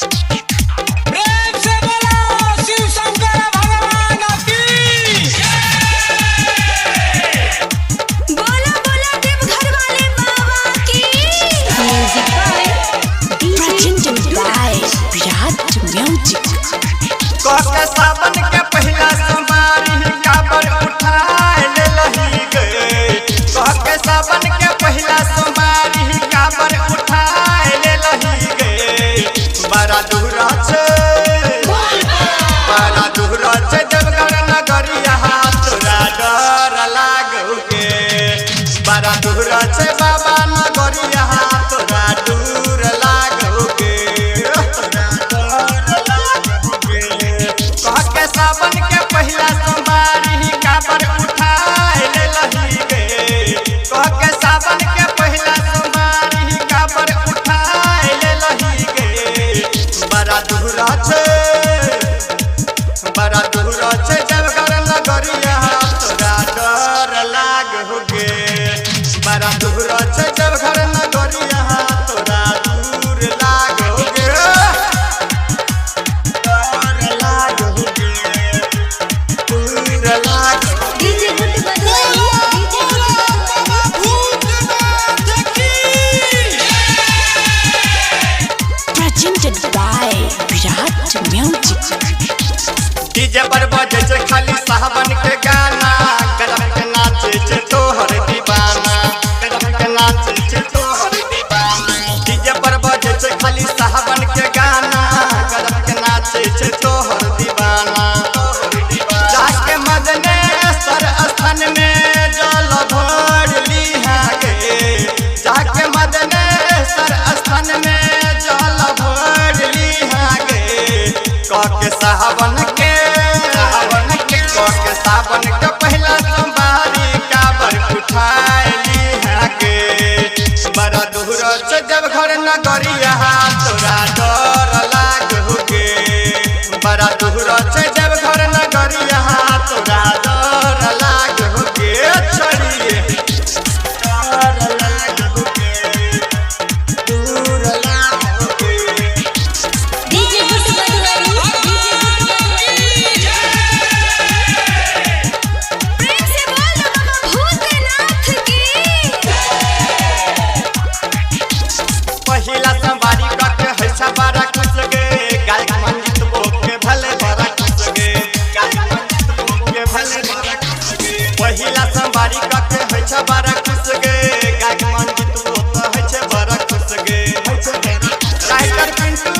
प्रेम से बोलो शिव शंकर भगवान की। बोला बोला देवघर वाले बाबा की। Music by presented by Virat music. कहके सावन के पहला सोमवारी काबर उठाए ले लही गे। कहके सावन के पहला सोमवारी काबर उठाए ले लही गे। बड़ा दूर छे देवघर नगरिया तोरा डर लागौ गे। बड़ा दूर छे बाबा नगरिया तोरा दूर लागौ गे। कहके सावन के पहला सोमवारी काबर उठाए ले लही गे। कहके सावन के पहला सोमवारी काबर उठाए ले लही गे। बड़ा दूर छे देवघर नगरिया तोरा डर लागौ गे। बड़ा दूर छे देवघर नगरिया तोरा दूर लागौ गे। डीजे गुड बजाइए। Presented by Virat music. DJ पर बजे छे खाली सावन के गाना। गरम के नाचे छे तोहर दीवाना। गरम के नाचे छे तोहर दीवाना। डीजे पर बजे छे खाली सावन के गाना। गरम के नाचे छे तोहर दीवाना। जाके मदनेश्वर स्थान में जल भर लिहा गे। जाके मदनेश्वर स्थान में जल भर लिहा गे। कहके सावन के पहला सोमवारी काबर उठाए लिहा गे। बड़ा दूर छे देवघर नगरिया तोरा डर लागौ गे। बड़ा दूर छे देवघर नगरिया तोरा डर लागौ गे। छोड़िए डर लागौ गे। दूर लागौ गे। DJ good बजाइए। प्रेम से बोलो बाबा भूतनाथ की। पहिला सोमवारी करके है बड़ा खुश गे। गायक मंजित के भले बड़ा खुश गे। गायक मंजित के भले बड़ा खुश गे। पहिला सोमवारी करके है बड़ा खुश गे। गायक मंजित है बड़ा खुश गे। राइटर पिंटू